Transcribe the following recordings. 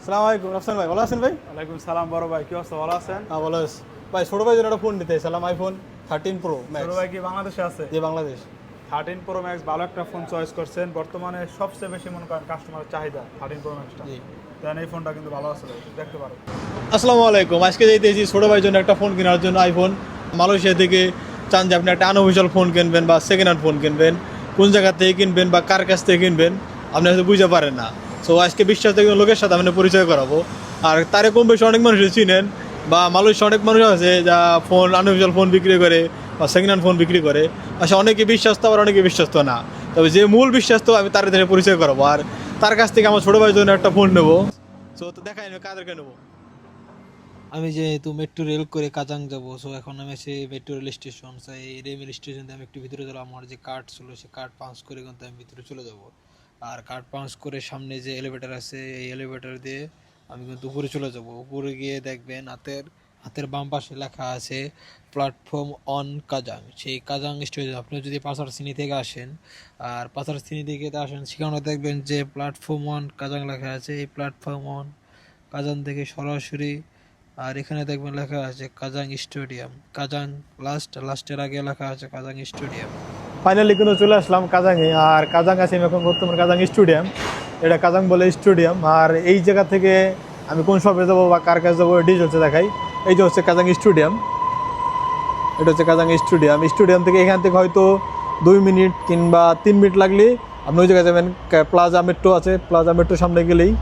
আসসালামু আলাইকুম রাফসান ভাই, ভালো আছেন ভাই? ওয়ালাইকুম সালাম বড় ভাই, কি অবস্থা? ভালো আছেন? হ্যাঁ ভালো আছি ভাই। ছোট ভাই জন্য একটা ফোন নিতে চাইছিলাম, আইফোন 13 প্রো বড় ম্যাক্স। ভাই কি বাংলাদেশে আছে? জি বাংলাদেশ। 13 প্রো ম্যাক্স ভালো একটা ফোন চয়েস করছেন। বর্তমানে সবচেয়ে বেশি মনে করেন কাস্টমারের চাহিদা 13 প্রো ম্যাক্সটা। জি দেন এই ফোনটা কিন্তু ভালো আছে ভাই, দেখতে পারো। আসসালামু আলাইকুম। আজকে যাইতেছি ছোট ভাইয়ের জন্য একটা ফোন কেনার জন্য আইফোন। মালয়েশিয়া থেকে চান যে আপনি একটা আনঅফিসিয়াল ফোন কিনবেন বা সেকেন্ড হ্যান্ড ফোন কিনবেন, কোন জায়গা থেকে কিনবেন বা কার কাছ থেকে কিনবেন আপনি হয়তো বুঝতে পারেন না। সো আজকে বিশ্বাস থেকে লোকের সাথে আপনি পরিচয় করাবো। আর তারে কম বেশি অনেক মানুষ চিনেন বা মালয়েশিয়া অনেক মানুষ আছে যা ফোন আনঅফিসিয়াল ফোন বিক্রি করে বা সেকেন্ড হ্যান্ড ফোন বিক্রি করে। আসলে অনেকে বিশ্বাস্ত আবার অনেকে বিশ্বাস্ত না, তবে যে মূল বিশ্বাস্ত আমি তার থেকে পরিচয় করাবো। আর তার কাছ থেকে আমার ছোটো ভাইয়ের জন্য একটা ফোন নেবো। সো তো দেখাই কাদেরকে নেবো। আমি যেহেতু মেট্রো রেল করে কাজাং যাব, সো এখন আমি আছি মেট্রো রেল স্টেশন। সো এই রেল স্টেশন দিয়ে আমি একটু ভিতরে গেলাম, আমার যে কার্ড ছিল সেই কার্ড পাঞ্চ করে কিন্তু আমি ভিতরে চলে যাব। আর কার্ড পাঞ্চ করে সামনে যে এলিভেটর আছে এই এলিভেটর দিয়ে আমি কিন্তু উপরে চলে যাব। উপরে গিয়ে দেখবেন হাতের বাম পাশে লেখা আছে প্ল্যাটফর্ম অন কাজাং। সেই কাজাং স্টেশন আপনি যদি পাসার সিনি থেকে আসেন আর পাসার সিনি থেকে আসেন, সেখানে দেখবেন যে প্ল্যাটফর্ম অন কাজাং লেখা আছে। এই প্ল্যাটফর্ম অন কাজাং থেকে সরাসরি, আর এখানে দেখবেন লেখা আছে কাজাং স্টেডিয়াম। কাজাং লাস্টের আগে লেখা আছে কাজাং স্টেডিয়াম। ফাইনালি কিন্তু চলে আসলাম কাজাংয়ে। আর কাজাং আছে আমি এখন বর্তমানে কাজাং স্টেডিয়াম, এটা কাজাং বলে স্টেডিয়াম। আর এই জায়গা থেকে আমি কোন শপে যাবো বা কার কাছে যাবো ডিটেলসে দেখাই। এই যে হচ্ছে কাজাং স্টেডিয়াম, এটা হচ্ছে কাজাং স্টেডিয়াম। স্টেডিয়াম থেকে এখান থেকে হয়তো 2 মিনিট কিংবা 3 মিনিট লাগলে আপনি ওই জায়গায় যাবেন। প্লাজা মেট্রো আছে, প্লাজা মেট্রোর সামনে গেলেই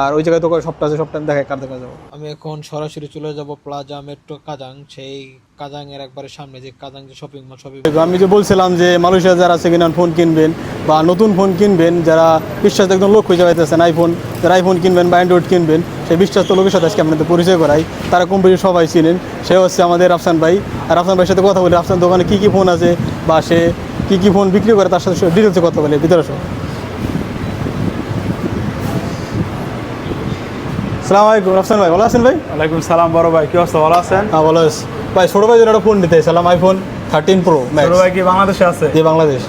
আর ওই জায়গায় তো সবটা আছে, সবটা দেখায় কার দেখা যাবো। আমি এখন সরাসরি চলে যাব প্লাজা মেট্রো কাজাং। সেই কাজাং এর একবারে সামনে যে কাজাং যে শপিং মল, আমি যে বলছিলাম যে মালয়েশিয়া যারা সেকেন্ড হ্যান্ড ফোন কিনবেন বা নতুন ফোন কিনবেন, যারা বিশ্বাস একদম লোক খুঁজে পাইতেছেন আইফোন, যারা আইফোন কিনবেন বা অ্যান্ড্রয়েড কিনবেন, সেই বিশ্বাস তো লোকের সাথে আজকে আপনাদের পরিচয় করাই। তারা কম বেশি সবাই চিনেন, সে হচ্ছে আমাদের রাফসান ভাই। আর রাফসান ভাইয়ের সাথে কথা বলি রাফসান দোকানে কী কী ফোন আছে বা সে কী কী ফোন বিক্রি করে তার সাথে ডিটেলসে কথা বলি। ভিতরে আসো। আসসালামু আলাইকুম রাফসান ভাই, ভালো আছেন ভাই? ওয়ালাইকুম সালাম বড় ভাই, কি অবস্থা? ভালো আছেন? হ্যাঁ ভালো আছি ভাই। ছোটো ভাই জন্য একটা ফোন নিতে চাইছিলাম, আইফোন 13 প্রো বড় ম্যাক্স। ভাই কি বাংলাদেশে আছে? জি বাংলাদেশ।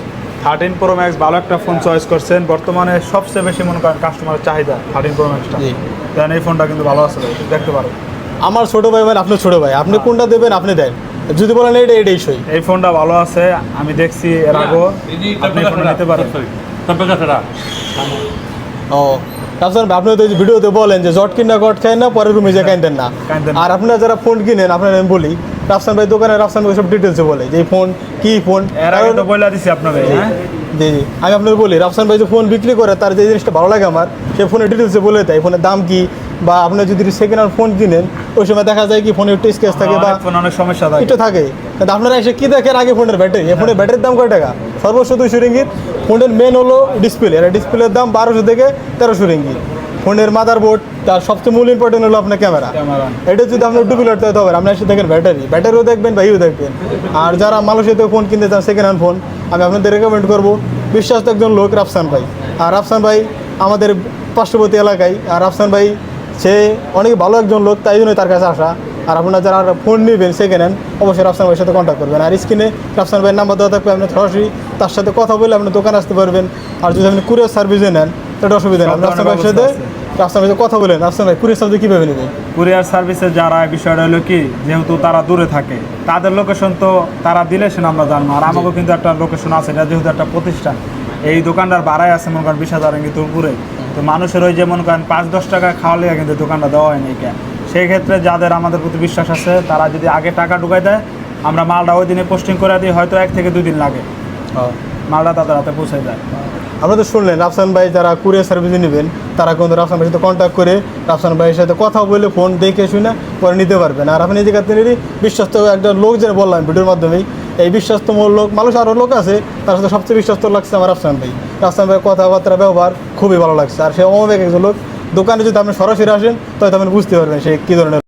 13 প্রো ম্যাক্স ভালো একটা ফোন চয়েস করছেন। বর্তমানে সবচেয়ে বেশি মনে করেন কাস্টমারের চাহিদা 13 প্রো ম্যাক্সটা। জি দেন এই ফোনটা কিন্তু ভালো আছে ভাই, দেখতে পারো। আমার ছোটো ভাই মানে আপনার ছোটো ভাই, আপনি কোনটা দেবেন আপনি দেন, যদি বলেন এটাই সই। এই ফোনটা ভালো আছে, আমি দেখছি এর আগেও। আপনি এই ফোনটা নিতে পারেন। ও রাফসান ভাই, আপনি তো এই ভিডিওতে বলেন যে জট কিনা গট খায় না, পরে রুমে যে কাইন্দেন না। আর আপনারা যারা ফোন কিনেন আপনারা আমি বলি রাফসান ভাই দোকানে, রাফসান ভাই সব ডিটেলসে বলে যে এই ফোন কী ফোন। এর আগে তো বলে দিছি আপনাকে। হ্যাঁ জি জি, আমি আপনাকে বলি রাফসান ভাই যে ফোন বিক্রি করে তার যে জিনিসটা ভালো লাগে আমার, সে ফোনের ডিটেলসে বলে দেয় ফোনের দাম কি। বা আপনি যদি সেকেন্ড হ্যান্ড ফোন কিনেন ওই সময় দেখা যায় কি ফোনের টেস্ট কেস থাকে বা অনেক সমস্যা থাকে, এটা থাকে। কিন্তু আপনারা এসে কি দেখেন আগে ফোনের ব্যাটারি, এই ফোনের ব্যাটারির দাম কয় টাকা? সর্বোচ্চ 200 রিঙ্গিত। ফোনের মেন হলো ডিসপ্লে, আর ডিসপ্লের দাম 1200 থেকে 1300 রিঙ্গিত। ফোনের মাদারবোর্ড, তার সবচেয়ে মূল ইম্পর্টেন্ট হলো আপনার ক্যামেরা। এটা যদি আপনার ডুপ্লিকেট হতে হবে, আপনি এসে দেখেন ব্যাটারিও দেখবেন বা ইউ দেখবেন। আর যারা মালয়েশিয়াতে ফোন কিনতে চান সেকেন্ড হ্যান্ড ফোন, আমি আপনাদের রেকমেন্ড করবো বিশ্বাস্ত একজন লোক রাফসান ভাই। আর রাফসান ভাই আমাদের পার্শ্ববর্তী এলাকায়। আর রাফসান ভাই সে অনেক ভালো একজন লোক, তাই জন্যই তার কাছে আসা। আর আপনারা যারা ফোন নেবেন সেকেন্ড হ্যান্ড, অবশ্যই রাফসান ভাইয়ের সাথে কন্ট্যাক্ট করবেন। আর স্ক্রিনে রাফসান ভাইয়ের নাম্বার দেওয়া থাকবে, আপনি সরাসরি তার সাথে কথা বলে আপনি দোকানে আসতে পারবেন। আর যদি আপনি কুরিয়ার সার্ভিসে নেন সেটা অসুবিধা নেই, রাফসান ভাইয়ের সাথে কথা বলেন। রাফসান ভাই কুরিয়ার সার্ভিস কীভাবে নেবেন? কুরিয়ার সার্ভিসে যারা, বিষয়টা হলো কি, যেহেতু তারা দূরে থাকে তাদের লোকেশন তো তারা দিলে সে আমরা জানবো। আর আমাকেও কিন্তু একটা লোকেশন আছে, এটা যেহেতু একটা প্রতিষ্ঠান, এই দোকানটার ভাড়ায় আছে মনে করেন 20,000 রিঙ্গিত উপরে। তো মানুষের ওই যে মনে করেন 5-10 টাকা খাওয়ালে কিন্তু দোকানটা দেওয়া হয়নি। সেই ক্ষেত্রে যাদের আমাদের প্রতি বিশ্বাস আছে তারা যদি আগে টাকা ঢুকাই দেয়, আমরা মালটা ওই দিনে পোস্টিং করে দিই, হয়তো 1 থেকে 2 দিন লাগে মালটা তাদের হাতে পৌঁছে যায়। আপনারা তো শুনলেন রাফসান ভাই যারা কুরিয়ার সার্ভিসে নেবেন তারা কিন্তু রাফসান ভাইয়ের সাথে কন্ট্যাক্ট করে রাফসান ভাইয়ের সাথে কথা বলে ফোন দেখে শুনে পরে নিতে পারবেন। আর আপনি এই জায়গাতে বিশ্বস্ত একটা লোক যেটা বললাম ভিডিওর মাধ্যমেই, এই বিশ্বস্তমূল লোক, মানুষ আরও লোক আছে, তার সাথে সবচেয়ে বিশ্বস্ত লাগছে আমার রাফসান ভাই। রাফসান ভাইয়ের কথাবার্তা ব্যবহার খুবই ভালো লাগছে। আর সে অমবেক একজন লোক, দোকানে যদি আপনি সরাসরি আসেন তাহলে আপনি বুঝতে পারবেন সে কী ধরনের